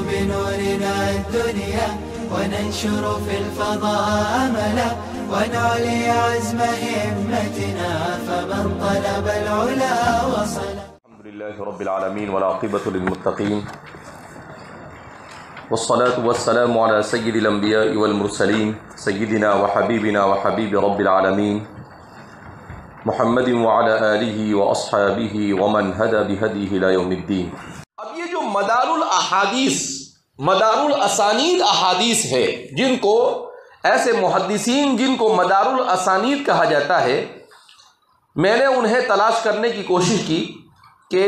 بنورنا الدنيا وننشر في الفضاء أملا ونعلي عزم همتنا فمن طلب العلا وصل. الحمد لله رب العالمين والعاقبة للمتقين والصلاة والسلام على سيد الأنبياء والمرسلين سيدنا وحبيبنا وحبيب رب العالمين محمد وعلى آلہ وأصحابہ ومن هدى بهدیہ إلى يوم الدین. اب یہ جو مدار الاسانید احادیث ہے، جن کو ایسے محدثین جن کو مدار الاسانید کہا جاتا ہے، میں نے انہیں تلاش کرنے کی کوشش کی کہ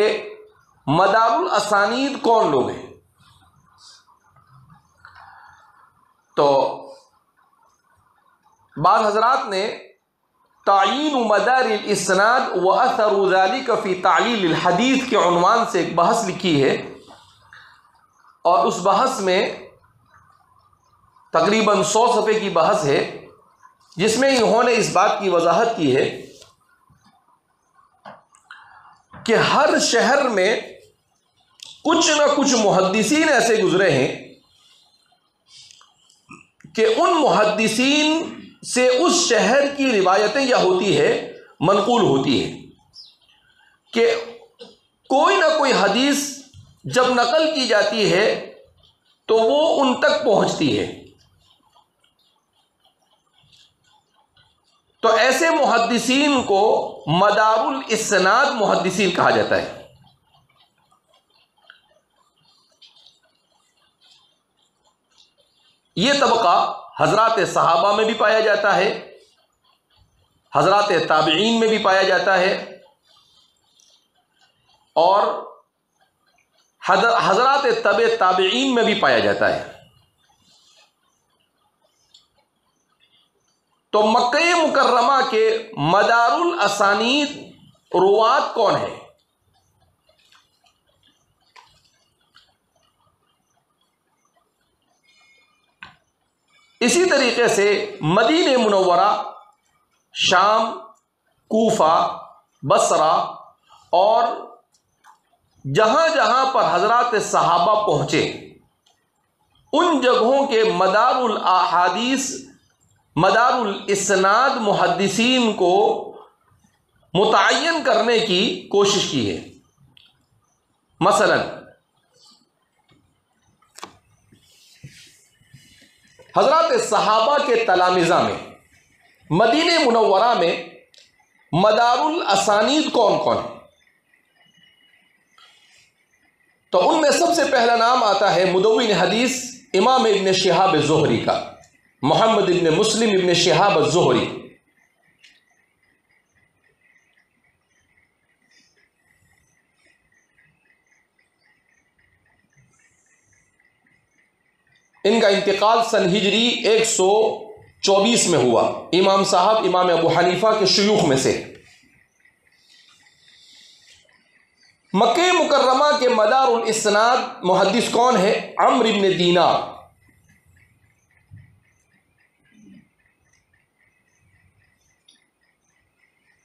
مدار الاسانید کون لوگ ہیں. تو بعض حضرات نے تعیین مدار الاسناد و اثر ذلك فی تعلیل الحدیث کے عنوان سے ایک بحث لکھی ہے، اور اس بحث میں تقریباً 100 صفحے کی بحث ہے، جس میں انہوں نے اس بات کی وضاحت کی ہے کہ ہر شہر میں کچھ نہ کچھ محدثین ایسے گزرے ہیں کہ ان محدثین سے اس شہر کی روایتیں یا ہوتی ہے منقول ہوتی ہے کہ کوئی نہ کوئی حدیث جب نقل کی جاتی ہے تو وہ ان تک پہنچتی ہے. تو ایسے محدثین کو مدار الاسناد محدثین کہا جاتا ہے. یہ طبقہ حضرات صحابہ میں بھی پایا جاتا ہے، حضرات تابعین میں بھی پایا جاتا ہے، اور حضرات تبع تابعین میں بھی پایا جاتا ہے. تو مکہ مکرمہ کے مدار الاسانید روات کون ہیں؟ اسی طریقے سے مدینہ منورہ، شام، کوفہ، بصرہ اور جہاں جہاں پر حضرات صحابہ پہنچے، ان جگہوں کے مدار الاحادیث، مدار الاسناد محدثین کو متعین کرنے کی کوشش کی ہے. مثلا حضرات صحابہ کے تلامذہ میں مدینہ منورہ میں مدار الاسانید کون کون ہیں؟ تو ان میں سب سے پہلا نام آتا ہے مدون حدیث امام ابن شہاب الزہری کا، محمد ابن مسلم ابن شہاب الزہری. ان کا انتقال سن ہجری 124 میں ہوا. امام صاحب امام ابو حنیفہ کے شیوخ میں سے. مکہ مکرمہ کے مدار الاسناد محدث کون ہے؟ عمرو ابن دینار.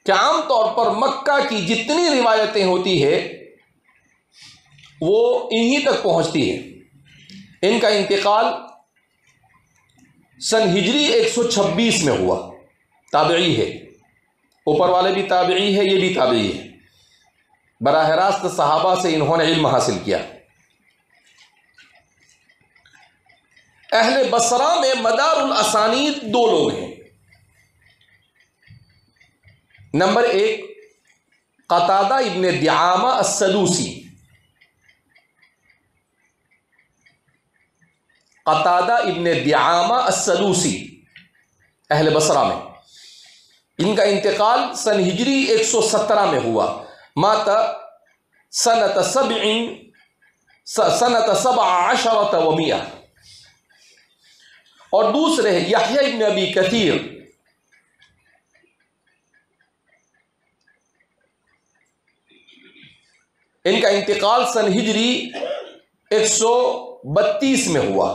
کہ عام طور پر مکہ کی جتنی روایتیں ہوتی ہے وہ انہی تک پہنچتی ہے. ان کا انتقال سن ہجری 126 میں ہوا. تابعی ہے، اوپر والے بھی تابعی ہے، یہ بھی تابعی ہے. براہ راست صحابہ سے انہوں نے علم حاصل کیا. اہل بصرہ میں مدار الاسانید 2 لوگ ہیں. نمبر 1 قتادہ ابن دعامہ السدوسی. قتادہ ابن دعامہ السدوسی اہل بصرہ میں. ان کا انتقال سن ہجری 117 میں ہوا. مات سنۃ 17 و100. اور دوسرے یحییٰ ابن ابی کثیر. ان کا انتقال سن ہجری 132 میں ہوا.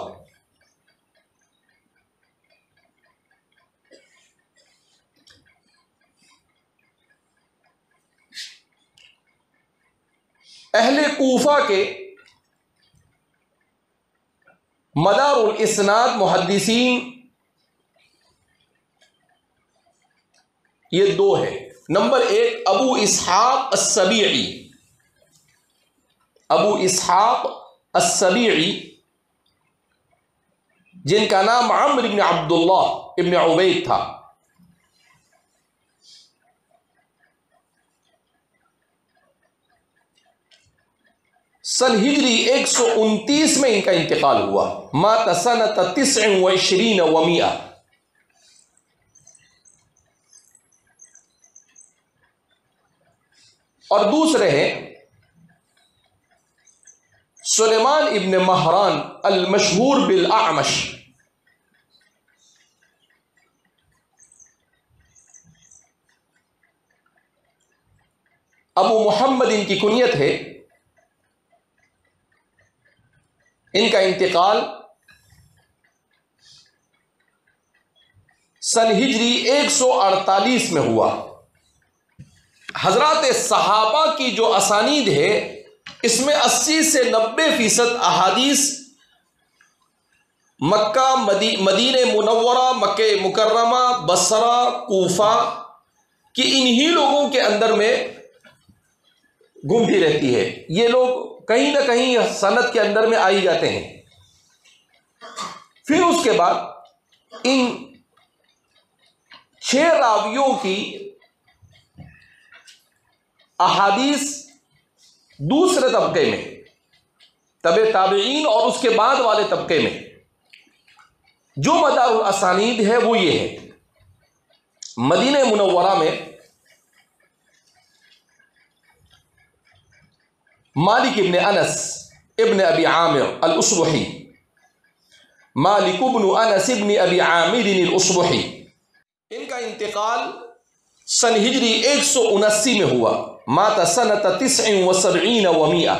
اہل کوفہ کے مدار الاسناد محدثین یہ دو ہے. نمبر ایک ابو اسحاق السبیعی. ابو اسحاق السبیعی جن کا نام عمرو بن عبداللہ ابن عبید تھا. سن ہجری 129 میں ان کا انتقال ہوا. مات سنۃ 29 و100. اور دوسرے ہیں سلیمان ابن مہران المشہور بالاعمش. ابو محمد ان کی کنیت ہے. ان کا انتقال سن ہجری 148 میں ہوا. حضرات صحابہ کی جو اسانید ہے اس میں 80 سے 90% احادیث مکہ مدینہ منورہ، مکہ مکرمہ، بصرہ، کوفہ کی انہی لوگوں کے اندر میں گھومتی رہتی ہے. یہ لوگ کہیں نہ کہیں سند کے اندر میں آئی جاتے ہیں. پھر اس کے بعد ان 6 راویوں کی احادیث دوسرے طبقے میں، تبع تابعین اور اس کے بعد والے طبقے میں جو مدار الاسانید ہے وہ یہ ہے. مدینہ منورہ میں مالک ابن انس ابن ابی عامر الاصبحی، مالک ابن انس ابن ابی عامر الاصبحی، ان کا انتقال سن ہجری 179 میں ہوا. مات سنۃ 79 و100.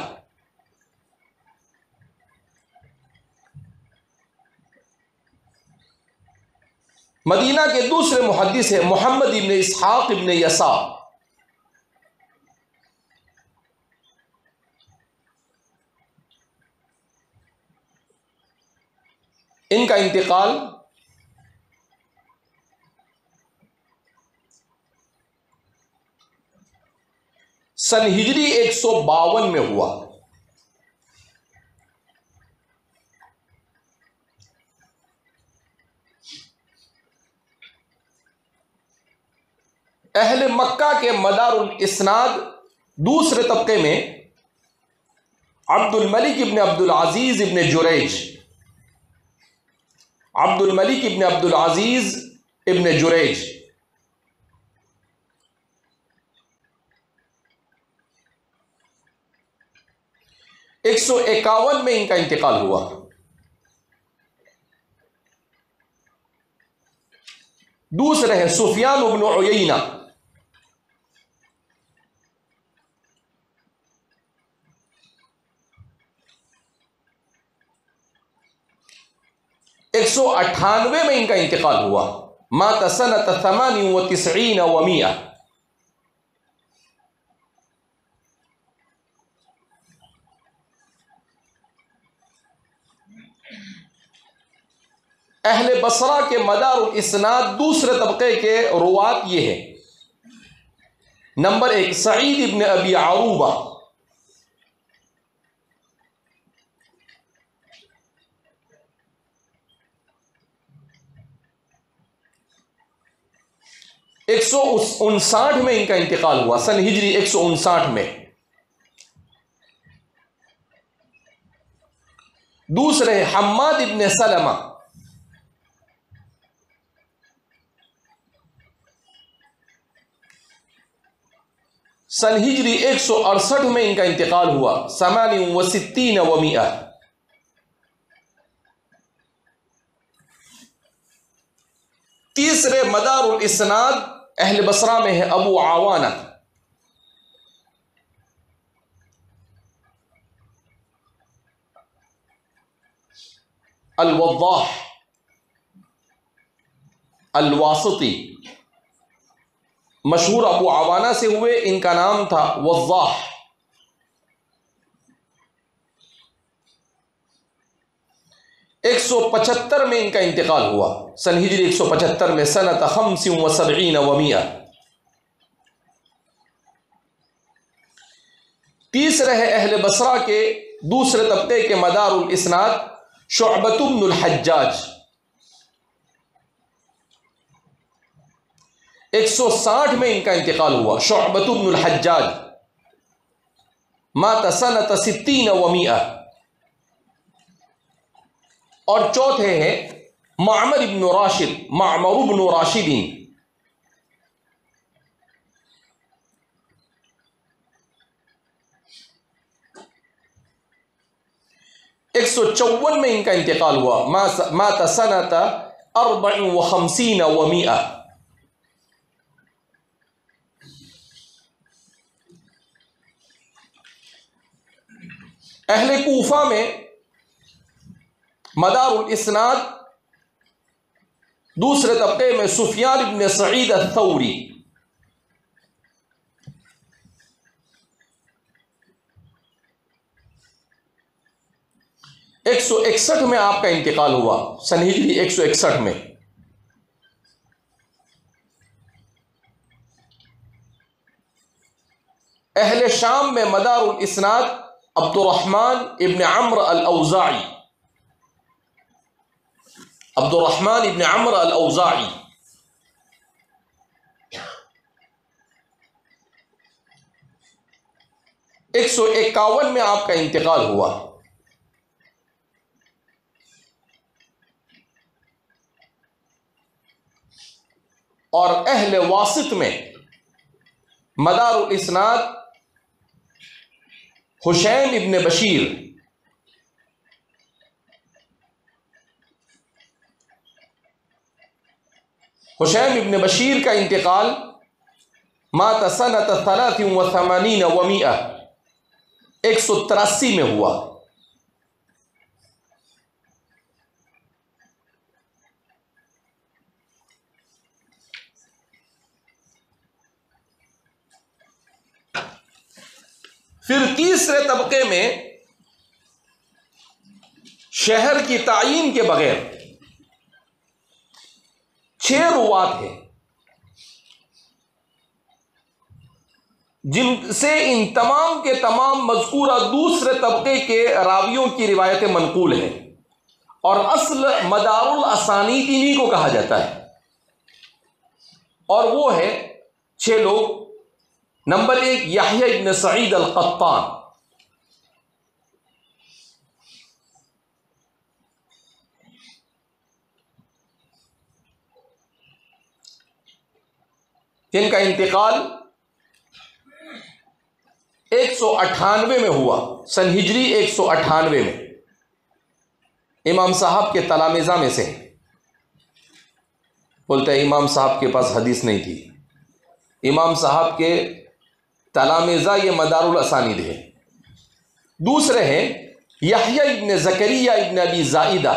مدینہ کے دوسرے محدث ہیں محمد ابن اسحاق ابن یسار. ان کا انتقال سن ہجری 152 میں ہوا. اہل مکہ کے مدار الاسناد دوسرے طبقے میں عبد الملک ابن عبد العزیز ابن جریج، عبد الملک ابن عبد العزیز ابن جریج. 151 میں ان کا انتقال ہوا. دوسرے ہیں سفیان ابن عیینہ، ایک 198 میں ان کا انتقال ہوا. مات سنۃ 98 و100. اہل بصرہ کے مدار الاسناد دوسرے طبقے کے روات یہ ہیں. نمبر 1 سعید ابن ابی عروبہ، ایک 159 میں ان کا انتقال ہوا، سن ہجری 159 میں. دوسرے حماد ابن سلمہ، سن ہجری 168 میں ان کا انتقال ہوا، 68 و100. تیسرے مدار الاسناد اہل بصرہ میں ہے ابو عوانہ، الوضاح الواسطی، مشہور ابو عوانہ سے ہوئے، ان کا نام تھا وضاح. 175 میں ان کا انتقال ہوا، سن ہجری 175 میں، سنۃ 75 و100۔ تیسرے ہے اہل بصرہ کے دوسرے طبقے کے مدار الاسناد شعبۃ بن الحجاج، 160 میں ان کا انتقال ہوا، شعبۃ بن الحجاج، مات سنۃ 60 و100۔ اور چوتھے ہیں معمر بن راشد، معمر بن راشد، 154 میں ان کا انتقال ہوا، مات سنۃ 54 و100۔ اہل کوفہ میں مدار الاسناد دوسرے طبقے میں سفیان بن سعید الثوری، 161 میں آپ کا انتقال ہوا، سن ہجری 161 میں۔ اہل شام میں مدار الاسناد عبد الرحمن ابن عمرو الاوزاعی، عبد الرحمن ابن عمرو الاوزاعی، 151 میں آپ کا انتقال ہوا۔ اور اہل واسط میں مدار الاسناد حشیم ابن بشیر، حشیم ابن بشیر کا انتقال مات سنۃ 83 و100، 183 میں ہوا۔ پھر تیسرے طبقے میں شہر کی تعیین کے بغیر 6 روات ہیں جن سے ان تمام کے تمام مذکورہ دوسرے طبقے کے راویوں کی روایتیں منقول ہیں، اور اصل مدار الاسانید انہی کو کہا جاتا ہے، اور وہ ہے 6 لوگ۔ نمبر 1 یحییٰ ابن سعید القطان، جن کا انتقال 198 میں ہوا، سن ہجری 198 میں، امام صاحب کے تلامذہ میں سے۔ بولتے ہیں امام صاحب کے پاس حدیث نہیں تھی، امام صاحب کے تلامذہ یہ مدار الاسانید ہے۔ دوسرے ہیں یحییٰ ابن زکریا ابن ابی زائدہ،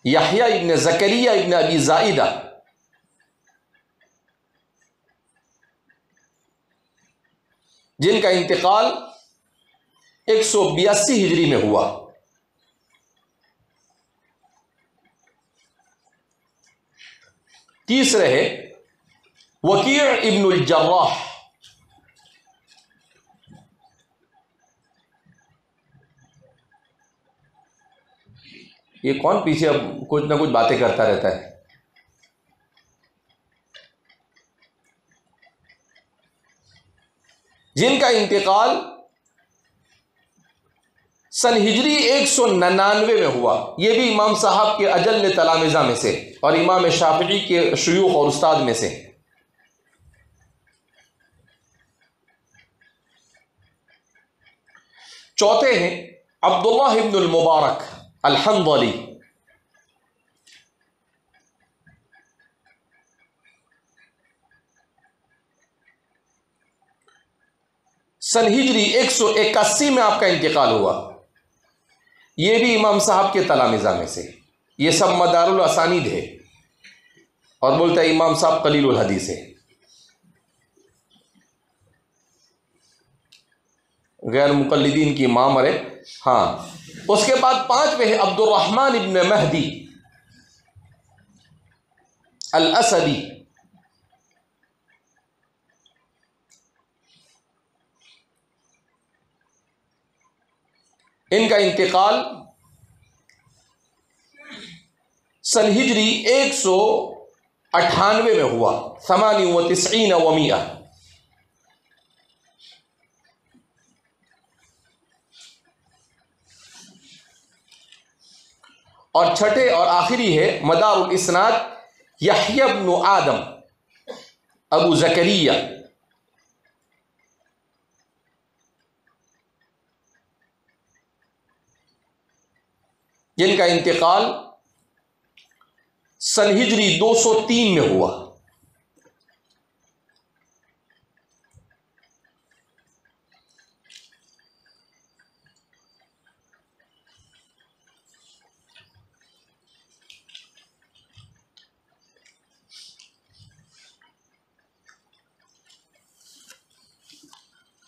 یحییٰ ابن زکریا ابن ابی زائدہ، جن کا انتقال 182 ہجری میں ہوا۔ تیسرے ہے وکیع ابن الجراح، یہ کون پیچھے اب کچھ نہ کچھ باتیں کرتا رہتا ہے؟ جن کا انتقال سن ہجری 199 میں ہوا، یہ بھی امام صاحب کے اجل تلامذہ میں سے اور امام شافعی کے شیوخ اور استاد میں سے۔ چوتھے ہیں عبداللہ ابن المبارک الحنظلی، سن ہجری 181 میں آپ کا انتقال ہوا، یہ بھی امام صاحب کے تلامذہ میں سے۔ یہ سب مدار الاسانید ہے، اور بولتا ہے امام صاحب قلیل الحدیث ہے۔ غیر مقلدین کی معمر ہے. ہاں اس کے بعد 5 پہ ہے عبد الرحمن ابن مہدی الاسدی. ان کا انتقال سن ہجری 198 میں ہوا، 98 و100. اور چھٹے اور آخری ہے مدار الاسناد یحییٰ بن آدم ابو زکریہ. جن کا انتقال سن ہجری 203 میں ہوا.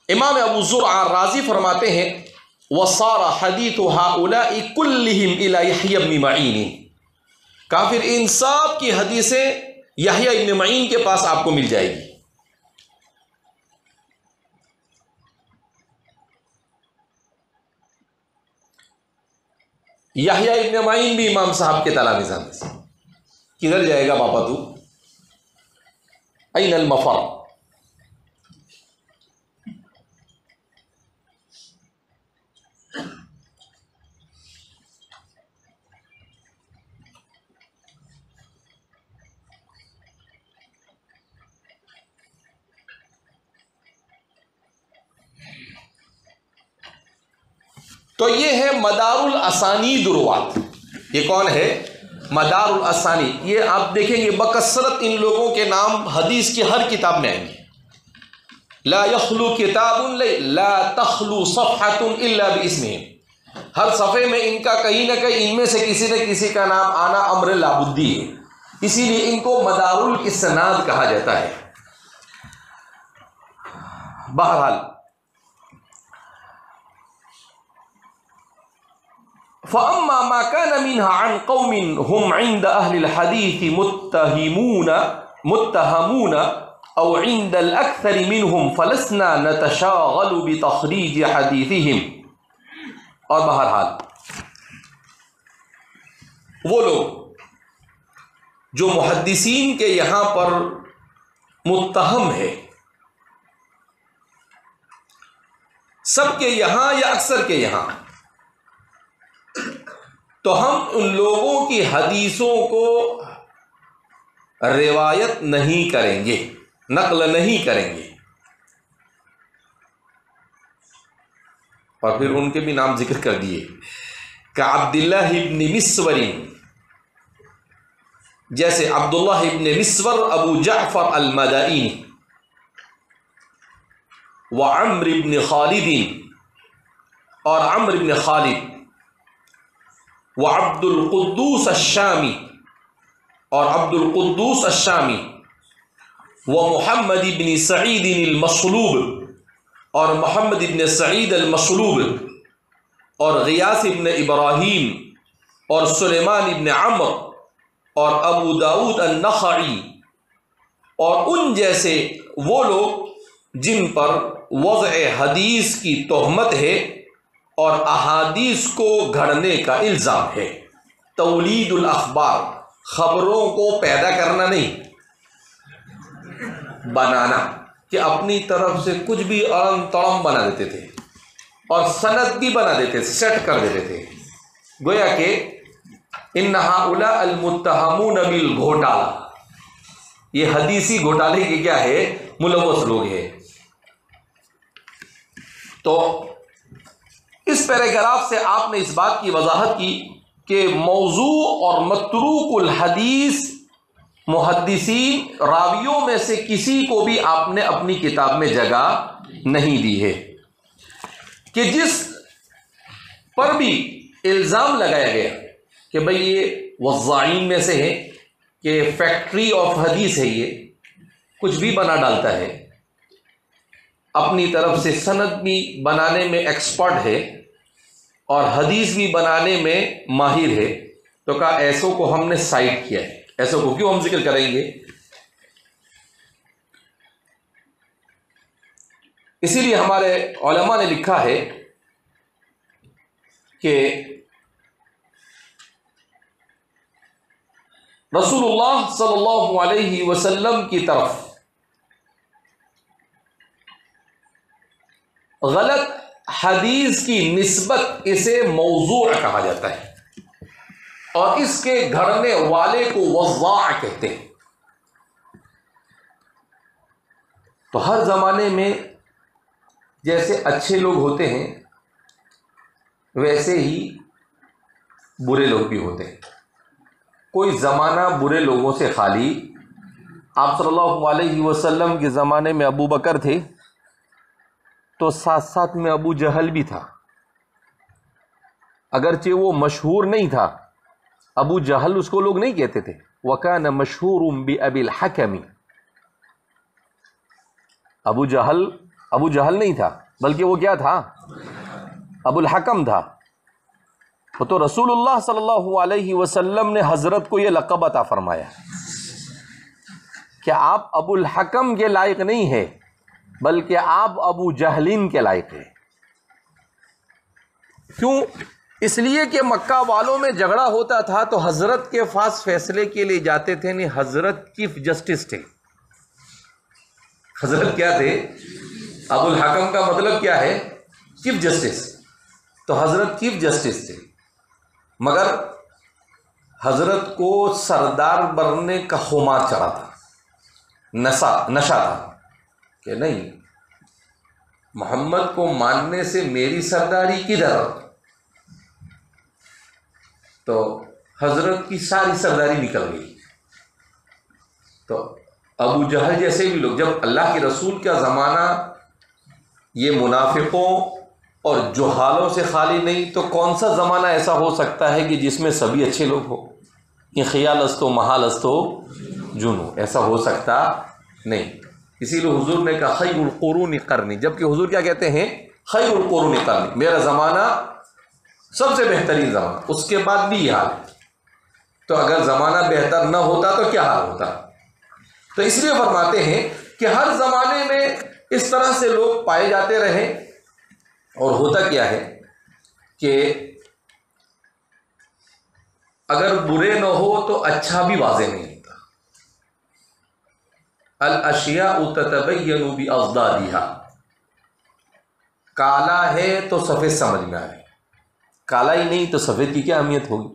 امام ابو زرع رازی فرماتے ہیں وصار حدیث هؤلاء كلهم الى یحییٰ بن معین. کافر ان سب کی حدیثیں یحییٰ ابن معین کے پاس آپ کو مل جائے گی. یحییٰ ابن معین بھی امام صاحب کے تلامذہ میں سے. کدھر جائے گا باپا تو؟ این المفر. تو یہ ہے مدار الاسانید روات. یہ کون ہے؟ مدار الاسانید. یہ آپ دیکھیں گے بکثرت ان لوگوں کے نام حدیث کی ہر کتاب میں آئیں گے. لا یخلو کتاب لا تخلو صفحۃ الا باسمہم. ہر صفحے میں ان کا کہیں نہ کہیں ان میں سے کسی نہ کسی کا نام آنا امر لابدی ہے. اسی لیے ان کو مدار الاسناد کہا جاتا ہے. بہرحال فَأَمَّا مَا كَانَ مِنْهَا عَنْ قَوْمٍ هُمْ عِنْدَ أَهْلِ الْحَدِيثِ مُتَّهَمُونَ أَوْ عِنْدَ الْأَكْثَرِ مِنْهُمْ فَلَسْنَا نَتَشَاغَلُ بِتَخْرِيجِ حَدِيثِهِمْ. اور بہرحال وہ لوگ جو محدثین کے یہاں پر متہم ہے، سب کے یہاں یا اکثر کے یہاں، تو ہم ان لوگوں کی حدیثوں کو روایت نہیں کریں گے، نقل نہیں کریں گے. اور پھر ان کے بھی نام ذکر کر دیے کہ عبداللہ ابن مسور، جیسے عبداللہ ابن مسور ابو جعفر المدائنی، وعمر ابن خالد، اور عمر ابن خالد، وعبد القدوس الشامی، اور عبد القدوس الشامی، ومحمد ابن سعید المصلوب، اور محمد ابن سعید المصلوب، اور غیاث ابن ابراہیم، اور سلیمان ابن عمر، اور ابو داود النخعی، اور ان جیسے وہ لوگ جن پر وضع حدیث کی تہمت ہے اور احادیث کو گھڑنے کا الزام ہے. تولید الاخبار، خبروں کو پیدا کرنا نہیں، بنانا، کہ اپنی طرف سے کچھ بھی اڑم تڑم بنا دیتے تھے اور سند بھی بنا دیتے تھے، سیٹ کر دیتے تھے. گویا کہ ان ہؤلاء المتہمون بالگھوٹالہ، یہ حدیثی گھوٹالے کے کیا ہے؟ ملوث لوگ ہیں. تو اس پیراگراف سے آپ نے اس بات کی وضاحت کی کہ موضوع اور متروک الحدیث محدثین راویوں میں سے کسی کو بھی آپ نے اپنی کتاب میں جگہ نہیں دی ہے. کہ جس پر بھی الزام لگایا گیا کہ بھئی یہ وضاعین میں سے ہے، کہ فیکٹری آف حدیث ہے، یہ کچھ بھی بنا ڈالتا ہے، اپنی طرف سے سند بھی بنانے میں ایکسپرٹ ہے اور حدیث بھی بنانے میں ماہر ہے، تو کہا ایسوں کو ہم نے سائٹ کیا ہے۔ ایسوں کو کیوں ہم ذکر کریں گے؟ اسی لیے ہمارے علماء نے لکھا ہے کہ رسول اللہ صلی اللہ علیہ وسلم کی طرف غلط حدیث کی نسبت اسے موضوع کہا جاتا ہے، اور اس کے گھڑنے والے کو وضاع کہتے ہیں۔ تو ہر زمانے میں جیسے اچھے لوگ ہوتے ہیں ویسے ہی برے لوگ بھی ہوتے ہیں۔ کوئی زمانہ برے لوگوں سے خالی، آپ صلی اللہ علیہ وسلم کے زمانے میں ابو بکر تھے تو ساتھ ساتھ میں ابو جہل بھی تھا، اگرچہ وہ مشہور نہیں تھا۔ ابو جہل اس کو لوگ نہیں کہتے تھے، وَكَانَ مَشْهُورٌ بِأَبِي الْحَكَمِ۔ ابو جہل نہیں تھا، بلکہ وہ کیا تھا؟ ابو الحکم تھا۔ تو رسول اللہ صلی اللہ علیہ وسلم نے حضرت کو یہ لقب عطا فرمایا کہ آپ ابو الحکم کے لائق نہیں ہیں، بلکہ آپ ابو جہلین کے لائق ہیں۔ کیوں؟ اس لیے کہ مکہ والوں میں جھگڑا ہوتا تھا تو حضرت کے پاس فیصلے کے لیے جاتے تھے، نہیں حضرت چیف جسٹس تھے۔ حضرت کیا تھے؟ ابو الحکم کا مطلب کیا ہے؟ Chief justice. تو حضرت چیف جسٹس تھے، مگر حضرت کو سردار بننے کا خمار چڑھا تھا، نشہ تھا کہ نہیں، محمد کو ماننے سے میری سرداری کدھر؟ تو حضرت کی ساری سرداری نکل گئی۔ تو ابو جہل جیسے بھی لوگ، جب اللہ کے رسول کا زمانہ یہ منافقوں اور جہالوں سے خالی نہیں، تو کون سا زمانہ ایسا ہو سکتا ہے کہ جس میں سبھی اچھے لوگ ہو؟ کہ خیال استو محال استو جنو، ایسا ہو سکتا نہیں۔ اسی لیے حضور نے کہا خیر القرون قرنی، جبکہ حضور کیا کہتے ہیں؟ خیر القرون قرنی، میرا زمانہ سب سے بہترین زمانہ، اس کے بعد بھی یہ حال ہے۔ تو اگر زمانہ بہتر نہ ہوتا تو کیا حال ہوتا؟ تو اس لیے فرماتے ہیں کہ ہر زمانے میں اس طرح سے لوگ پائے جاتے رہے، اور ہوتا کیا ہے کہ اگر برے نہ ہو تو اچھا بھی واضح نہیں ہوتا۔ الاشیاء تتبین باضدادها، کالا ہے تو سفید سمجھ میں آئے، کالا ہی نہیں تو سفید کی کیا اہمیت ہوگی؟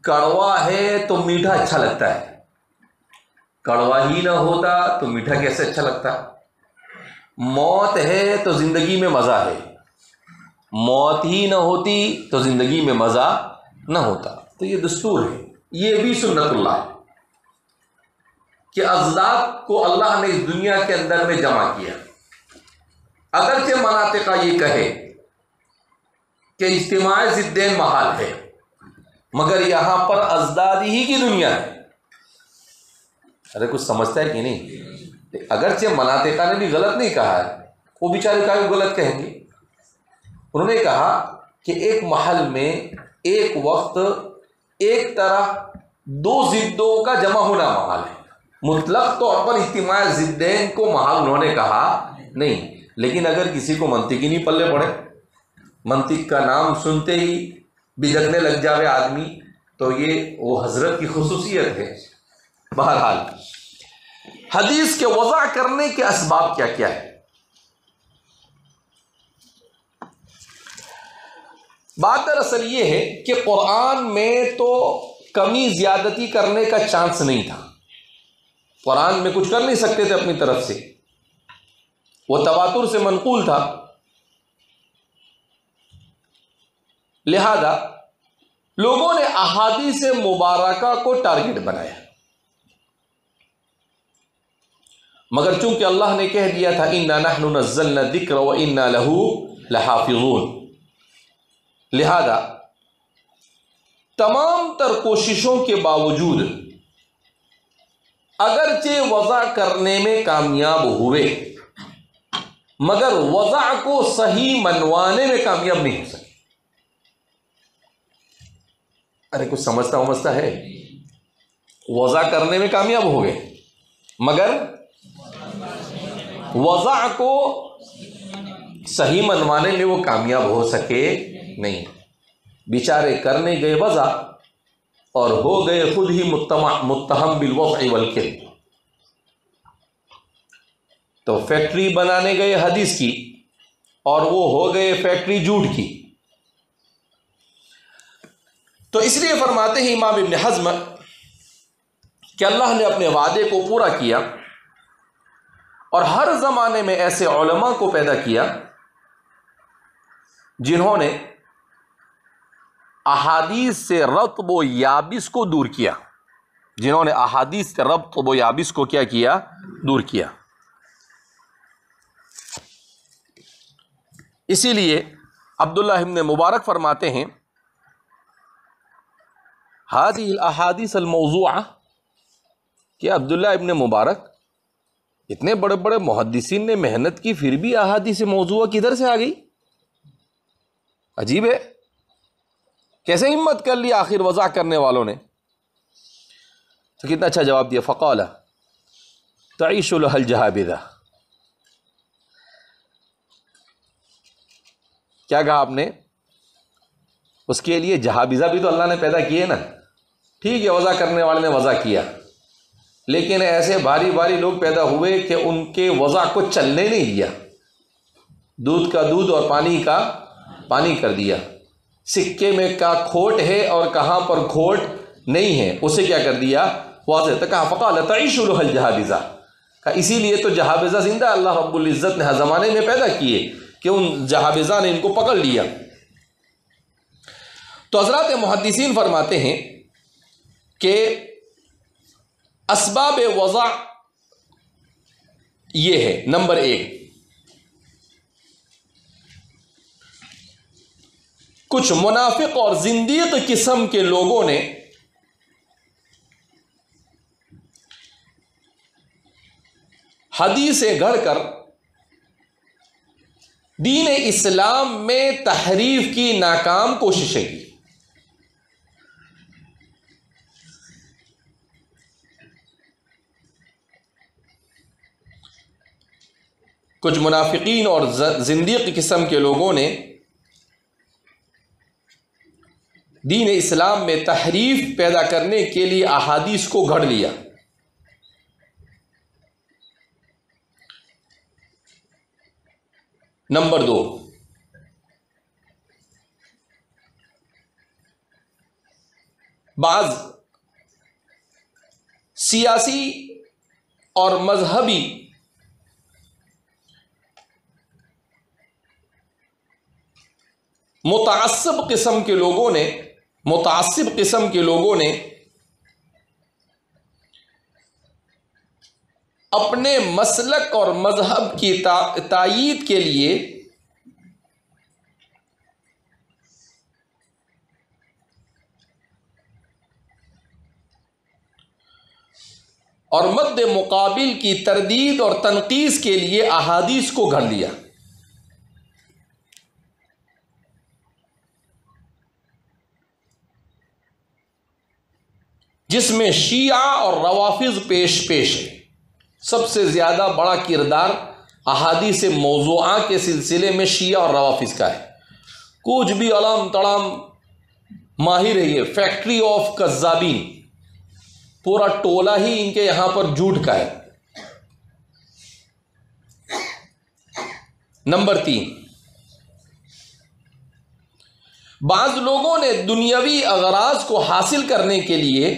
کڑوا ہے تو میٹھا اچھا لگتا ہے، کڑوا ہی نہ ہوتا تو میٹھا کیسے اچھا لگتا؟ موت ہے تو زندگی میں مزہ ہے، موت ہی نہ ہوتی تو زندگی میں مزہ نہ ہوتا۔ تو یہ دستور ہے، یہ بھی سنت اللہ ہے کہ اضداد کو اللہ نے اس دنیا کے اندر میں جمع کیا۔ اگرچہ مناطقہ یہ کہے کہ اجتماع ضدین محال ہے، مگر یہاں پر اضدادی ہی کی دنیا ہے۔ ارے کچھ سمجھتا ہے کہ نہیں؟ اگرچہ مناطقہ نے بھی غلط نہیں کہا ہے، وہ بیچارے کا بھی غلط کہیں گے۔ انہوں نے کہا کہ ایک محل میں ایک وقت ایک طرح دو ضدوں کا جمع ہونا محال ہے۔ مطلق طور پر اجتماع ضدین کو محال انہوں نے کہا نہیں، لیکن اگر کسی کو منطق ہی نہیں پلے پڑے، منطق کا نام سنتے ہی بجھکنے لگ جاوے آدمی، تو یہ وہ حضرت کی خصوصیت ہے۔ بہرحال حدیث کے وضع کرنے کے اسباب کیا کیا ہے؟ بات دراصل یہ ہے کہ قرآن میں تو کمی زیادتی کرنے کا چانس نہیں تھا، قرآن میں کچھ کر نہیں سکتے تھے اپنی طرف سے، وہ تواتر سے منقول تھا، لہذا لوگوں نے احادیث مبارکہ کو ٹارگٹ بنایا۔ مگر چونکہ اللہ نے کہہ دیا تھا اِنَّا نَحْنُ نَزَّلْنَا الذِّكْرَ وَإِنَّا لَهُ لَحَافِظُونَ، لہذا تمام تر کوششوں کے باوجود اگرچہ وضع کرنے میں کامیاب ہوئے مگر وضع کو صحیح منوانے میں کامیاب نہیں ہو سکے. ارے کچھ سمجھتا ہے؟ وضع کرنے میں کامیاب ہو گئے مگر وضع کو صحیح منوانے میں وہ کامیاب ہو سکے نہیں. بیچارے کرنے گئے وضع اور ہو گئے خود ہی متہم بالوضع والکذب. تو فیکٹری بنانے گئے حدیث کی اور وہ ہو گئے فیکٹری جھوٹ کی. تو اس لیے فرماتے ہیں امام ابن حزم کہ اللہ نے اپنے وعدے کو پورا کیا اور ہر زمانے میں ایسے علماء کو پیدا کیا جنہوں نے احادیث سے رطب و یابس کو دور کیا، جنہوں نے احادیث سے رطب و یابس کو کیا دور کیا. اسی لیے عبداللہ ابن مبارک فرماتے ہیں هذه الاحادیث الموضوعہ، کہ عبداللہ ابن مبارک اتنے بڑے بڑے محدثین نے محنت کی پھر بھی احادیث موضوعہ کدھر سے آ گئی؟ عجیب ہے، کیسے ہمت کر لی آخر وضع کرنے والوں نے. تو کتنا اچھا جواب دیا، فقال تعیش لها الجہابذہ. کیا کہا آپ نے؟ اس کے لیے جہابذہ بھی تو اللہ نے پیدا کیے نا. ٹھیک ہے وضع کرنے والے نے وضع کیا، لیکن ایسے بھاری بھاری لوگ پیدا ہوئے کہ ان کے وضع کو چلنے نہیں دیا، دودھ کا دودھ اور پانی کا پانی کر دیا. سکے میں کا کھوٹ ہے اور کہاں پر کھوٹ نہیں ہے اسے کیا کر دیا؟ واضح تھا. کہا فقال تعیش لها الجہابذہ. اسی لیے تو جہابذہ زندہ اللہ رب العزت نے ہر زمانے میں پیدا کیے کہ ان جہابذہ نے ان کو پکڑ لیا. تو حضرات محدثین فرماتے ہیں کہ اسباب وضع یہ ہے، نمبر 1 کچھ منافق اور زندیق قسم کے لوگوں نے حدیثیں گھڑ کر دین اسلام میں تحریف کی ناکام کوششیں کی. کچھ منافقین اور زندیق قسم کے لوگوں نے دین اسلام میں تحریف پیدا کرنے کے لیے احادیث کو گھڑ لیا. نمبر 2 بعض سیاسی اور مذہبی متعصب قسم کے لوگوں نے اپنے مسلک اور مذہب کی تائید کے لیے اور مد مقابل کی تردید اور تنقیص کے لیے احادیث کو گھڑ لیا. جس میں شیعہ اور روافض پیش ہے. سب سے زیادہ بڑا کردار احادیث موضوعہ کے سلسلے میں شیعہ اور روافض کا ہے. کچھ بھی علام تڑام ماہر ہے، یہ فیکٹری آف کذابین، پورا ٹولہ ہی ان کے یہاں پر جھوٹ کا ہے. نمبر 3 بعض لوگوں نے دنیاوی اغراض کو حاصل کرنے کے لیے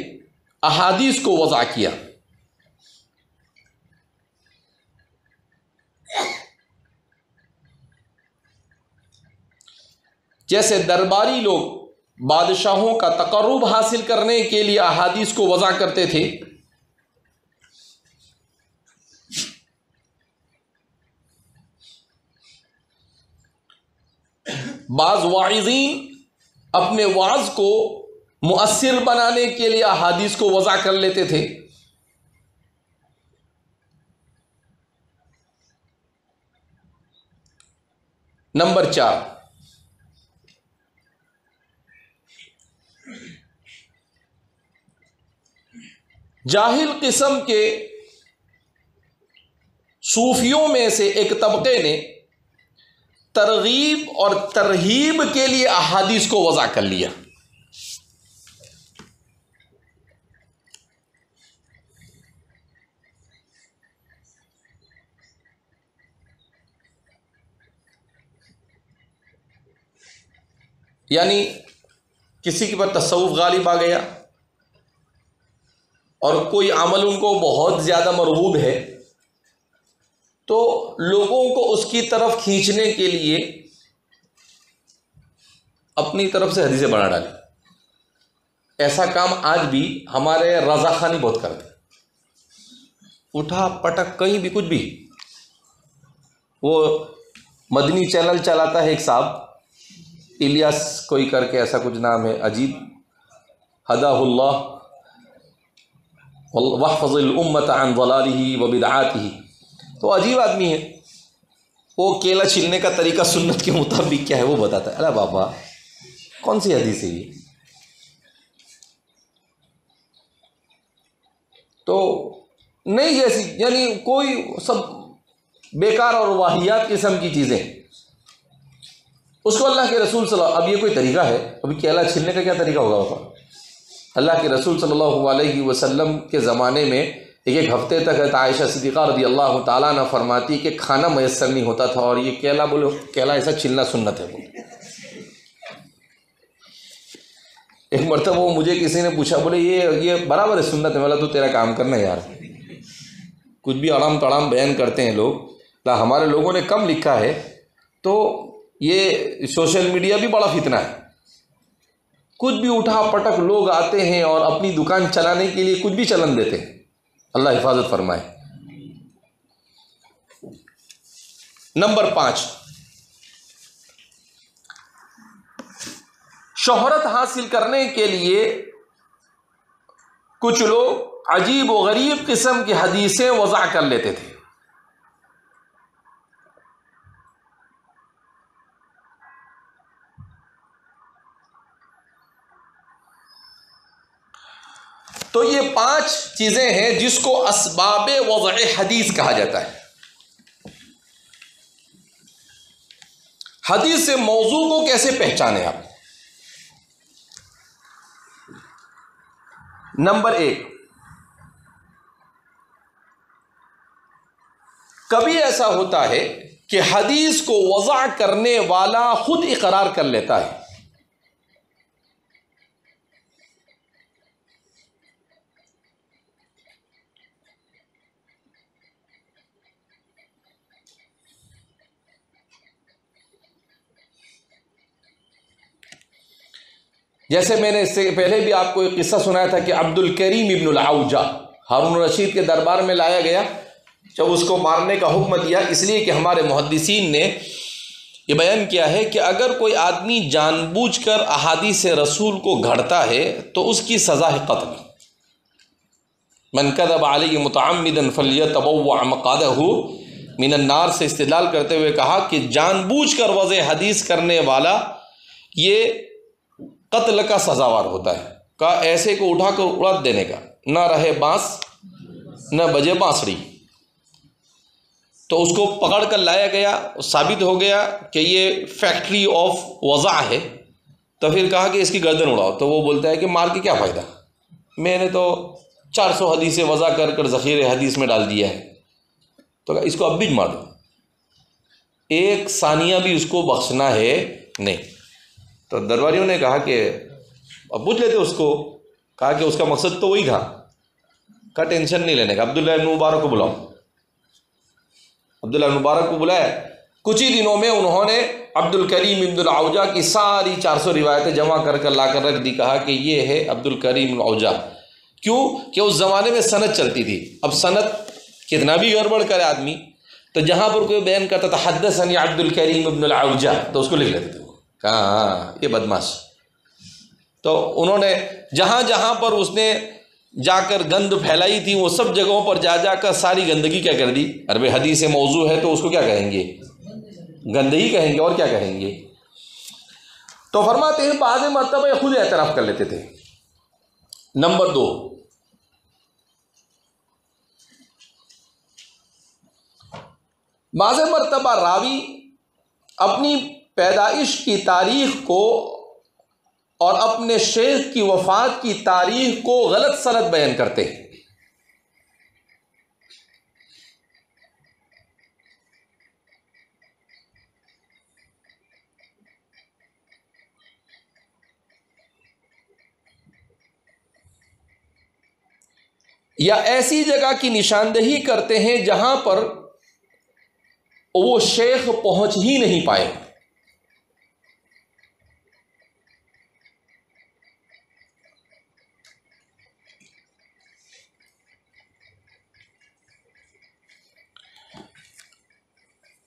احادیث کو وضع کیا. جیسے درباری لوگ بادشاہوں کا تقرب حاصل کرنے کے لیے احادیث کو وضع کرتے تھے، بعض واعظین اپنے وعظ کو مؤثر بنانے کے لیے احادیث کو وضع کر لیتے تھے. نمبر 4، جاہل قسم کے صوفیوں میں سے ایک طبقے نے ترغیب اور ترہیب کے لیے احادیث کو وضع کر لیا۔ یعنی کسی کے پر تصوف غالب آ گیا اور کوئی عمل ان کو بہت زیادہ مرغوب ہے، تو لوگوں کو اس کی طرف کھینچنے کے لیے اپنی طرف سے حدیثیں بنا ڈالی۔ ایسا کام آج بھی ہمارے رضا خانی بہت کرتے، اٹھا پٹک کہیں بھی کچھ بھی۔ وہ مدنی چینل چلاتا ہے ایک صاحب، الیاس کوئی کر کے ایسا کچھ نام ہے عجیب، ہداہ اللہ واحفظ الامۃ عن ضلالہ وبدعاتہ، تو عجیب آدمی ہے۔ وہ کیلا چھیلنے کا طریقہ سنت کے مطابق کیا ہے وہ بتاتا ہے۔ ارے بابا کون سی حدیث ہے یہ؟ تو نہیں جیسی، یعنی کوئی سب بیکار اور واہیات قسم کی چیزیں، اس کو اللہ کے رسول صلی اللہ، اب یہ کوئی طریقہ ہے؟ ابھی کیلا چھیلنے کا کیا طریقہ ہوگا بابا؟ اللہ کے رسول صلی اللہ علیہ وسلم کے زمانے میں ایک ہفتے تک عائشہ صدیقہ رضی اللہ تعالیٰ عنہ فرماتی کہ کھانا میسر نہیں ہوتا تھا، اور یہ کیلا بولو، کیلا ایسا چھلنا سنت ہے بولے۔ ایک مرتبہ وہ مجھے کسی نے پوچھا، بولے یہ برابر ہے سنت ہے؟ تو تیرا کام کرنا ہے یار، کچھ بھی اڑام تڑام بیان کرتے ہیں لوگ، ہمارے لوگوں نے کم لکھا ہے، تو یہ سوشل میڈیا بھی بڑا فتنہ ہے، کچھ بھی اٹھا پٹک لوگ آتے ہیں اور اپنی دکان چلانے کے لیے کچھ بھی چلن دیتے ہیں، اللہ حفاظت فرمائے۔ نمبر 5، شہرت حاصل کرنے کے لیے کچھ لوگ عجیب و غریب قسم کی حدیثیں وضع کر لیتے تھے۔ تو یہ 5 چیزیں ہیں جس کو اسباب وضع حدیث کہا جاتا ہے۔ حدیث سے موضوع کو کیسے پہچانے آپ؟ نمبر 1، کبھی ایسا ہوتا ہے کہ حدیث کو وضع کرنے والا خود اقرار کر لیتا ہے۔ جیسے میں نے اس سے پہلے بھی آپ کو ایک قصہ سنایا تھا کہ عبد الکریم ابن العوجہ ہارون الرشید کے دربار میں لایا گیا، جب اس کو مارنے کا حکم دیا، اس لیے کہ ہمارے محدثین نے یہ بیان کیا ہے کہ اگر کوئی آدمی جان بوجھ کر احادیث رسول کو گھڑتا ہے تو اس کی سزا ہے قتل۔ من کذب علی متعمدا فلیتبوأ مقعدہ من النار سے استدلال کرتے ہوئے کہا کہ جان بوجھ کر وضع حدیث کرنے والا یہ قتل کا سزاوار ہوتا ہے۔ کہا ایسے کو اٹھا کر اڑا دینے کا، نہ رہے بانس نہ بجے بانسڑی۔ تو اس کو پکڑ کر لایا گیا، ثابت ہو گیا کہ یہ فیکٹری آف وضع ہے، تو پھر کہا کہ اس کی گردن اڑاؤ، تو وہ بولتا ہے کہ مار کے کیا فائدہ، میں نے تو 400 حدیثیں وضع کر کر ذخیرہ حدیث میں ڈال دیا ہے، تو کہا اس کو اب بھی مار دو، ایک ثانیہ بھی اس کو بخشنا ہے نہیں۔ تو درباریوں نے کہا کہ اب پوچھ لیتے اس کو، کہا کہ اس کا مقصد تو وہی تھا، کہا ٹینشن نہیں لینے کا، عبداللہ ابن مبارک کو بلاؤ۔ عبداللہ ابن مبارک کو بلایا، کچھ ہی دنوں میں انہوں نے عبد الکریم ابن العوجہ کی ساری 400 روایتیں جمع کر کر لا کر رکھ دی، کہا کہ یہ ہے عبد الکریم ابن العوجہ۔ کیوں کہ اس زمانے میں سند چلتی تھی، اب سند کتنا بھی گڑبڑ کرے آدمی، تو جہاں پر کوئی بیان کرتا تھا حدثنی عبد الکریم ابن العوجہ تو اس کو لکھ لیتے تھے، کہا ہاں یہ بدماش۔ تو انہوں نے جہاں جہاں پر اس نے جا کر گند پھیلائی تھی وہ سب جگہوں پر جا جا کر ساری گندگی کیا کر دی، عرب حدیث موضوع ہے تو اس کو کیا کہیں گے، گندگی کہیں گے اور کیا کہیں گے. تو فرماتے ہیں بعض مرتبہ خود اعتراف کر لیتے تھے. نمبر 2، بعض مرتبہ راوی اپنی پیدائش کی تاریخ کو اور اپنے شیخ کی وفات کی تاریخ کو غلط سند بیان کرتے ہیں. یا ایسی جگہ کی نشاندہی کرتے ہیں جہاں پر وہ شیخ پہنچ ہی نہیں پائے.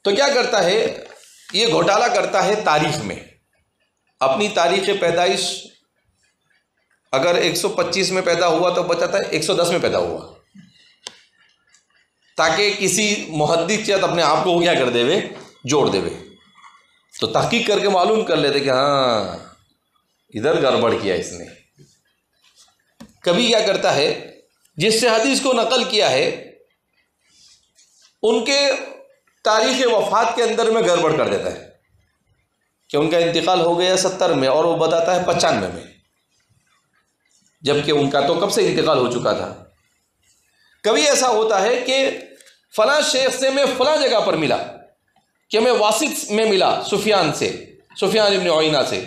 تو کیا کرتا ہے یہ گھوٹالہ کرتا ہے تاریخ میں. اپنی تاریخ پیدائش اگر 125 میں پیدا ہوا تو بتاتا ہے 110 میں پیدا ہوا، تاکہ کسی محدث چیت اپنے آپ کو کیا کر دے وے، جوڑ دے وے. تو تحقیق کر کے معلوم کر لیتے کہ ہاں ادھر گڑبڑ کیا اس نے. کبھی کیا کرتا ہے جس سے حدیث کو نقل کیا ہے ان کے تاریخ وفات کے اندر میں گڑبڑ کر دیتا ہے کہ ان کا انتقال ہو گیا 70 میں اور وہ بتاتا ہے 95 میں، جبکہ ان کا تو کب سے انتقال ہو چکا تھا. کبھی ایسا ہوتا ہے کہ فلاں شیخ سے میں فلاں جگہ پر ملا، کہ میں واسط میں ملا سفیان سے، سفیان ابن عیینہ سے.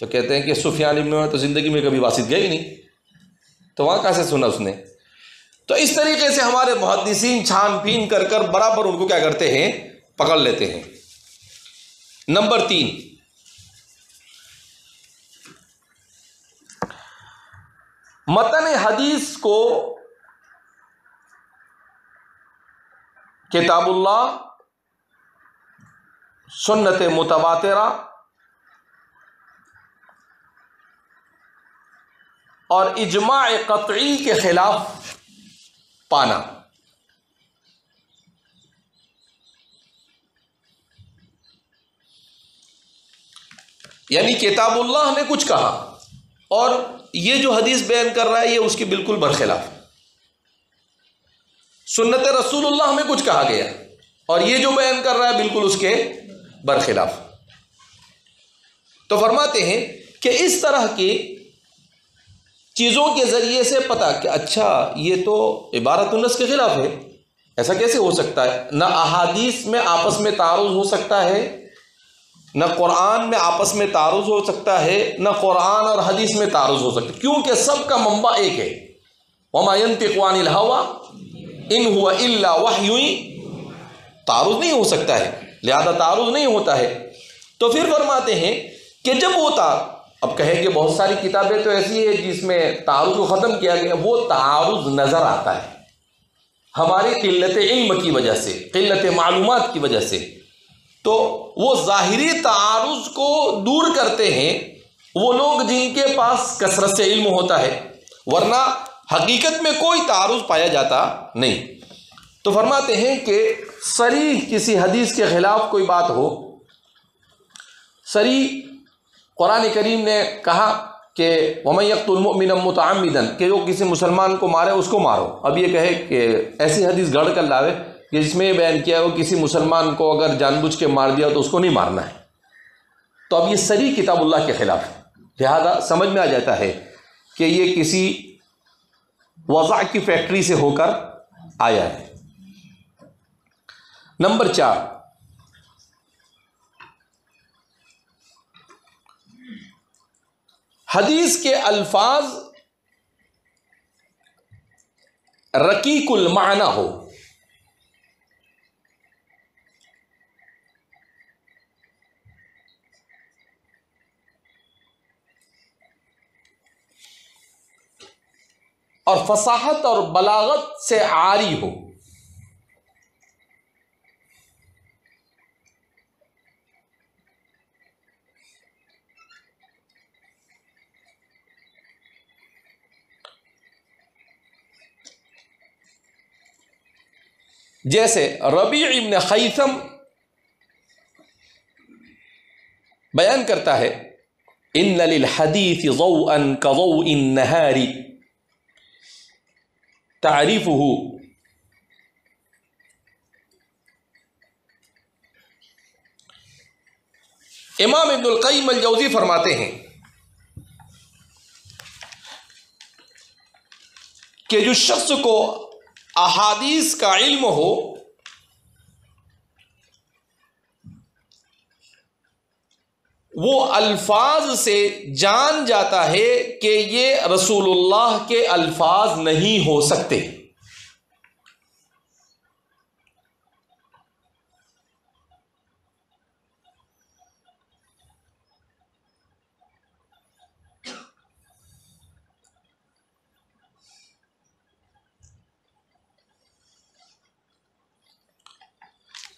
تو کہتے ہیں کہ سفیان ابن عیینہ تو زندگی میں کبھی واسط گئے ہی نہیں، تو وہاں کہاں سے سنا اس نے. تو اس طریقے سے ہمارے محدثین چھان پھین کر کر برابر ان کو کیا کرتے ہیں، پکڑ لیتے ہیں. نمبر 3، متن حدیث کو کتاب اللہ، سنت متواترہ اور اجماع قطعی کے خلاف پانا. یعنی کتاب اللہ نے کچھ کہا اور یہ جو حدیث بیان کر رہا ہے یہ اس کی بالکل برخلاف. سنت رسول اللہ میں کچھ کہا گیا اور یہ جو بیان کر رہا ہے بالکل اس کے برخلاف. تو فرماتے ہیں کہ اس طرح کی چیزوں کے ذریعے سے پتہ کہ اچھا یہ تو عبارت النص کے خلاف ہے. ایسا کیسے ہو سکتا ہے؟ نہ احادیث میں آپس میں تعارض ہو سکتا ہے، نہ قرآن میں آپس میں تعارض ہو سکتا ہے، نہ قرآن اور حدیث میں تعارض ہو سکتا ہے، کیونکہ سب کا منبع ایک ہے. وما ينطق عن الهوى ان هو الا وحی. تعارض نہیں ہو سکتا ہے، لہذا تعارض نہیں ہوتا ہے. تو پھر فرماتے ہیں کہ جب ہوتا، اب کہیں کہ بہت ساری کتابیں تو ایسی ہے جس میں تعارض کو ختم کیا گیا، وہ تعارض نظر آتا ہے ہماری قلت علم کی وجہ سے، قلت معلومات کی وجہ سے. تو وہ ظاہری تعارض کو دور کرتے ہیں وہ لوگ جن کے پاس کثرت سے علم ہوتا ہے، ورنہ حقیقت میں کوئی تعارض پایا جاتا نہیں. تو فرماتے ہیں کہ صریح کسی حدیث کے خلاف کوئی بات ہو، صریح قرآن کریم نے کہا کہ وَمَن يَقْتُلْ مُؤْمِنًا مُتَعَمِّدًا، کہ جو کسی مسلمان کو مارے اس کو مارو. اب یہ کہے کہ ایسی حدیث گھڑ کر لاوے کہ جس میں یہ بیان کیا ہے وہ کسی مسلمان کو اگر جان بوجھ کے مار دیا تو اس کو نہیں مارنا ہے. تو اب یہ صریح کتاب اللہ کے خلاف ہے، لہذا سمجھ میں آ جاتا ہے کہ یہ کسی وضع کی فیکٹری سے ہو کر آیا ہے. نمبر 4، حدیث کے الفاظ رقیق المعنی ہو. اور فصاحت اور بلاغت سے عاری ہو. جیسے ربیع ابن خیثم بیان کرتا ہے ان للحدیث ضوءا كضوء النہار تعریفہ امام ابن القیم الجوزی فرماتے ہیں کہ جو شخص کو احادیث کا علم ہو وہ الفاظ سے جان جاتا ہے کہ یہ رسول اللہ کے الفاظ نہیں ہو سکتے.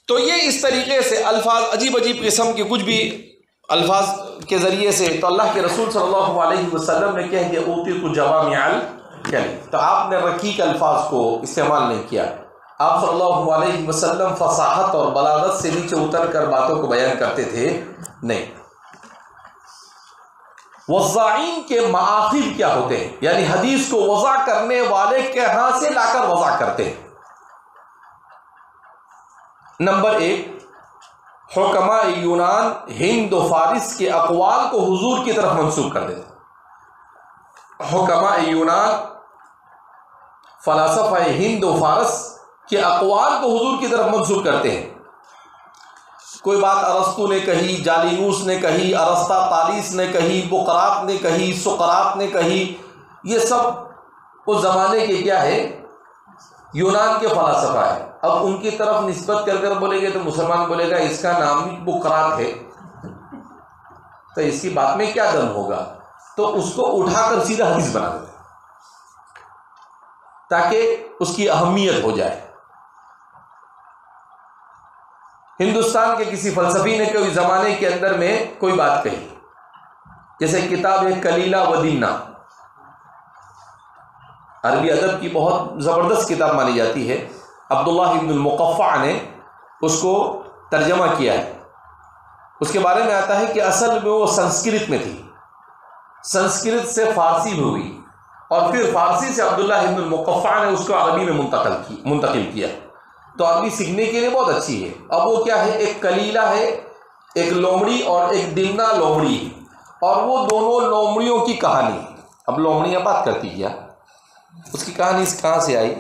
تو یہ اس طریقے سے الفاظ عجیب عجیب قسم کے کچھ بھی الفاظ کے ذریعے سے تو اللہ کے رسول صلی اللہ علیہ وسلم نے کہہ دیا اوتیت جوامع الکلم، تو آپ نے رقیق الفاظ کو استعمال نہیں کیا. آپ صلی اللہ علیہ وسلم فصاحت اور بلاغت سے نیچے اتر کر باتوں کو بیان کرتے تھے نہیں. وضاعین کے مآخذ کیا ہوتے ہیں، یعنی حدیث کو وضع کرنے والے کے ہاں سے لا کر وضع کرتے ہیں. نمبر 1، حکماء یونان ہند و فارس کے اقوال کو حضور کی طرف منسوب کر دیتے. حکماء یونان فلاسفہ ہند و فارس کے اقوال کو حضور کی طرف منسوب کرتے ہیں. کوئی بات ارسطو نے کہی، جالینوس نے کہی، ارسطا طالیس نے کہی، بقراط نے کہی، سقراط نے کہی، یہ سب اس زمانے کے کیا ہے، یونان کے فلاسفہ ہے. اب ان کی طرف نسبت کر کر بولے گے تو مسلمان بولے گا اس کا نام بھی بقراط ہے، تو اس کی بات میں کیا دم ہوگا، تو اس کو اٹھا کر سیدھا حدیث بنا دیتے تاکہ اس کی اہمیت ہو جائے. ہندوستان کے کسی فلسفی نے کوئی زمانے کے اندر میں کوئی بات کہی، جیسے کتاب ہے کلیلہ و دینہ، عربی ادب کی بہت زبردست کتاب مانی جاتی ہے. عبداللہ ابن المقفع نے اس کو ترجمہ کیا ہے. اس کے بارے میں آتا ہے کہ اصل میں وہ سنسکرت میں تھی، سنسکرت سے فارسی میں ہوئی، اور پھر فارسی سے عبداللہ ابن المقفع نے اس کو عربی میں منتقل کیا. تو عربی سیکھنے کے لیے بہت اچھی ہے. اب وہ کیا ہے، ایک کلیلہ ہے، ایک لومڑی اور ایک دمنہ لومڑی، اور وہ دونوں لومڑیوں کی کہانی. اب لومڑیاں بات کرتی کیا، اس کی کہانی کہاں سے آئی،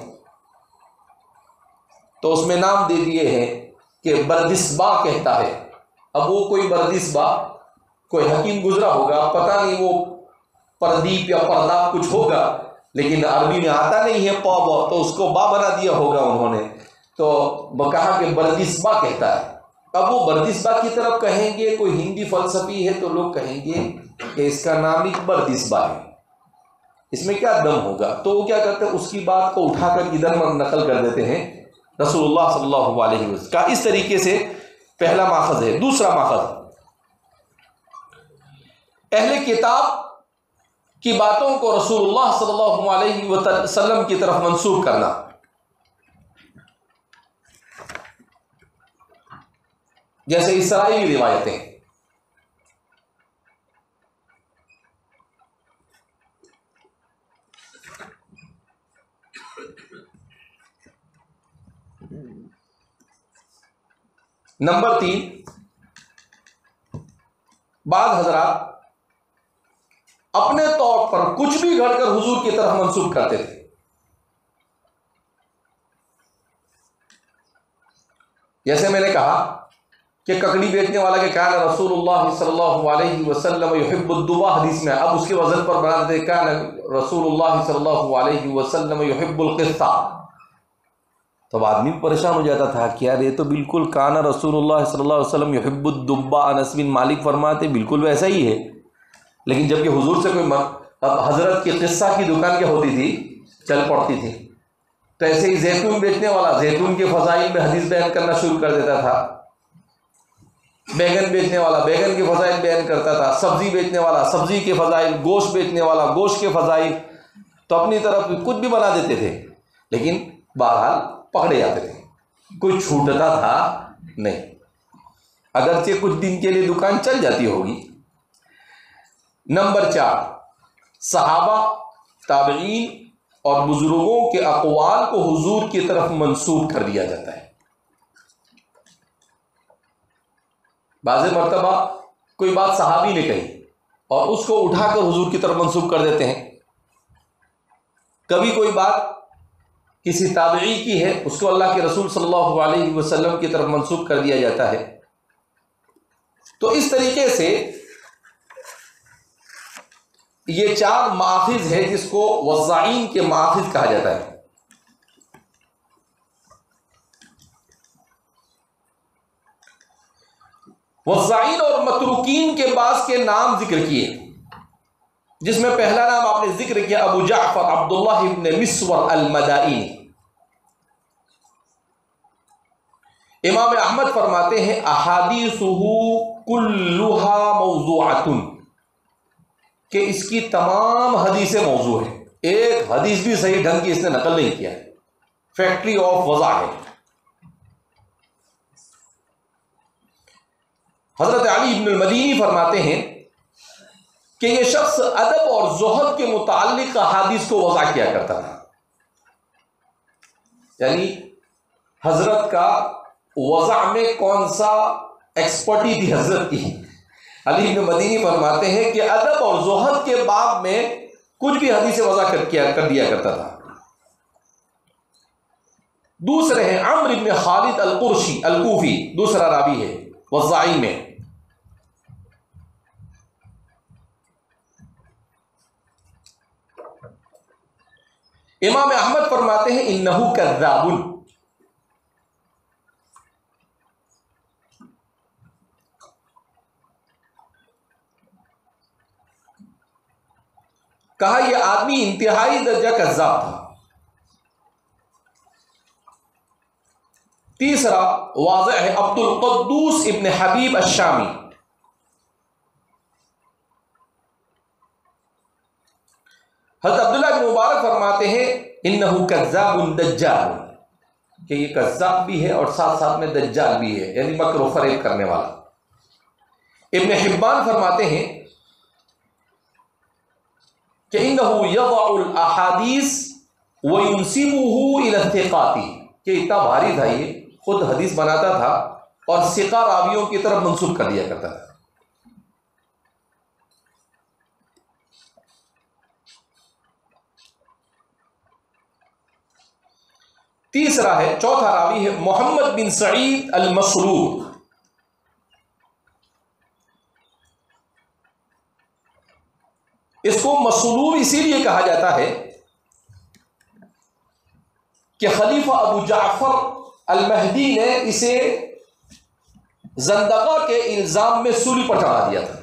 تو اس میں نام دے دیے ہیں کہ بردسبا کہتا ہے. اب وہ کوئی بردسبا کوئی حکیم گزرا ہوگا، پتہ نہیں وہ پردیپ یا پرداپ کچھ ہوگا، لیکن عربی میں آتا نہیں ہے پا با، تو اس کو با بنا دیا ہوگا انہوں نے، تو کہا کہ بردسبا کہتا ہے. اب وہ بردسبا کی طرف کہیں گے، کوئی ہندی فلسفی ہے تو لوگ کہیں گے کہ اس کا نام ہی بردسبا ہے، اس میں کیا دم ہوگا. تو وہ کیا کرتے ہیں، اس کی بات کو اٹھا کر ادھر نقل کر دیتے ہیں رسول اللہ صلی اللہ علیہ وسلم کا. اس طریقے سے پہلا ماخذ ہے. دوسرا ماخذ، اہل کتاب کی باتوں کو رسول اللہ صلی اللہ علیہ وسلم کی طرف منسوب کرنا. جیسے اسرائیلی روایتیں، نمبر 3، بعض حضرات اپنے طور پر کچھ بھی گھڑ کر حضور کی طرف منسوب کرتے تھے. جیسے میں نے کہا کہ ککڑی بیچنے والا کے کان رسول اللہ صلی اللہ علیہ وسلم یحب الدبا، حدیث میں اب اس کے وزن پر بنا دیتے کان رسول اللہ صلی اللہ علیہ وسلم یحب القسطہ. تو آدمی پریشان ہو جاتا تھا کہ یار یہ تو بالکل کان رسول اللہ صلی اللہ علیہ وسلم یحب الدبا، انس بن مالک فرماتے بالکل ویسا ہی ہے. لیکن جب کہ حضور سے کوئی اب حضرت کی قصہ کی دکان کیا ہوتی تھی، چل پڑتی تھی، تو ایسے ہی زیتون بیچنے والا زیتون کے فضائل میں حدیث بیان کرنا شروع کر دیتا تھا، بیگن بیچنے والا بیگن کے فضائل بیان کرتا تھا، سبزی بیچنے والا سبزی کے فضائل، گوشت بیچنے والا گوشت کے فضائل، تو اپنی طرف کچھ بھی بنا دیتے تھے، لیکن بہرحال پکڑے جاتے تھے، کوئی چھوٹتا تھا نہیں. اگرچہ کچھ دن کے لیے دکان چل جاتی ہوگی۔ نمبر 4، صحابہ، تابعین اور بزرگوں کے اقوال کو حضور کی طرف منسوب کر دیا جاتا ہے۔ بعض مرتبہ کوئی بات صحابی نے کہی اور اس کو اٹھا کر حضور کی طرف منسوب کر دیتے ہیں، کبھی کوئی بات کسی تابعی کی ہے اس کو اللہ کے رسول صلی اللہ علیہ وسلم کی طرف منسوب کر دیا جاتا ہے۔ تو اس طریقے سے یہ 4 مآخذ ہے جس کو وضاعین کے مآخذ کہا جاتا ہے۔ وضاعین اور متروکین کے بعض کے نام ذکر کیے، جس میں پہلا نام آپ نے ذکر کیا ابو جعفر عبداللہ ابن مسور المدائنی۔ امام احمد فرماتے ہیں احادیثہ کلھا موضوعۃ، کہ اس کی تمام حدیثیں موضوع ہیں، ایک حدیث بھی صحیح ڈھنگ کی اس نے نقل نہیں کیا، فیکٹری آف وضع ہے۔ حضرت علی ابن المدینی فرماتے ہیں کہ یہ شخص ادب اور زہد کے متعلق احادیث کو وضع کیا کرتا تھا، یعنی حضرت کا وضع میں کون سا ایکسپرٹی تھی حضرت کی۔ علی ابن مدینی فرماتے ہیں کہ ادب اور زہد کے باب میں کچھ بھی حدیث وضع کر دیا کرتا تھا۔ دوسرے ہیں عمرو ابن خالد القرشی الکوفی، دوسرا راوی ہے وضاعین میں۔ امام احمد فرماتے ہیں انہو کذاب، کہا یہ آدمی انتہائی درجہ کذاب تھا۔ تیسرا واضح ہے عبد القدوس ابن حبیب الشامی، حضرت عبداللہ بن مبارک فرماتے ہیں انہو کذاب دجال، کہ یہ کذاب بھی ہے اور ساتھ ساتھ میں دجال بھی ہے، یعنی مکر و فریب کرنے والا۔ ابن حبان فرماتے ہیں کہ انہو یضع الاحادیث وینسبہ الی الثقات، کہ اتنا بھاری تھا، یہ خود حدیث بناتا تھا اور ثقہ راویوں کی طرف منسوب کر دیا کرتا تھا۔ تیسرا ہے، چوتھا راوی ہے محمد بن سعید المسرور، اس کو مسرور اسی لیے کہا جاتا ہے کہ خلیفہ ابو جعفر المہدی نے اسے زندقہ کے الزام میں سولی پر چڑھا دیا تھا۔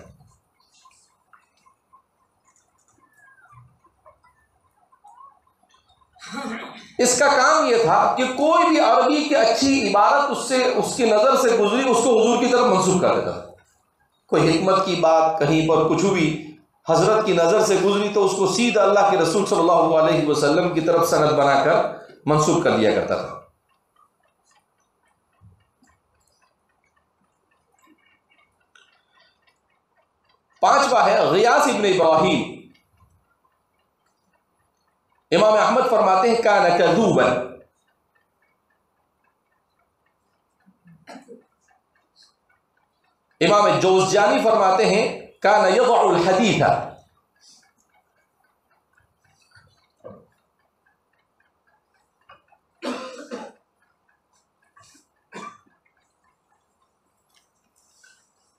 اس کا کام یہ تھا کہ کوئی بھی عربی کی اچھی عبارت اس کی نظر سے گزری اس کو حضور کی طرف منسوب کر دیتا، کوئی حکمت کی بات کہیں پر کچھ بھی حضرت کی نظر سے گزری تو اس کو سیدھا اللہ کے رسول صلی اللہ علیہ وسلم کی طرف سند بنا کر منسوب کر دیا کرتا تھا۔ پانچواں ہے غیاث ابن ابراہیم، امام احمد فرماتے ہیں کان کذوبا، امام جوزجانی فرماتے ہیں کان یضع الحدیث،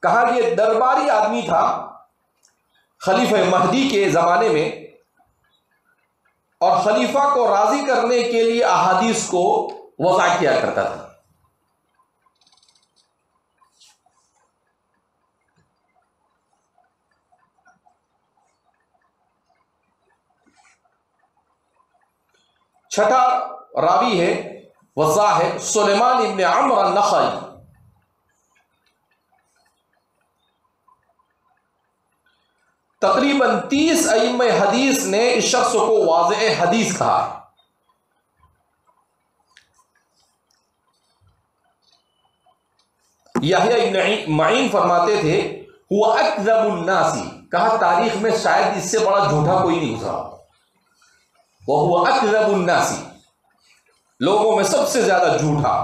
کہا یہ درباری آدمی تھا خلیفہ مہدی کے زمانے میں، اور خلیفہ کو راضی کرنے کے لیے احادیث کو وضع کیا کرتا تھا۔ چھٹا راوی ہے وضع ہے سلیمان ابن عمرو النخعی، تقریباً 30 ائمہ حدیث نے اس شخص کو واضع حدیث کہا ہے۔ یحییٰ ابن معین فرماتے تھے ہوا اکذب الناس، کہا تاریخ میں شاید اس سے بڑا جھوٹا کوئی نہیں گزرا، وہ ہوا اکذب الناس، لوگوں میں سب سے زیادہ جھوٹا۔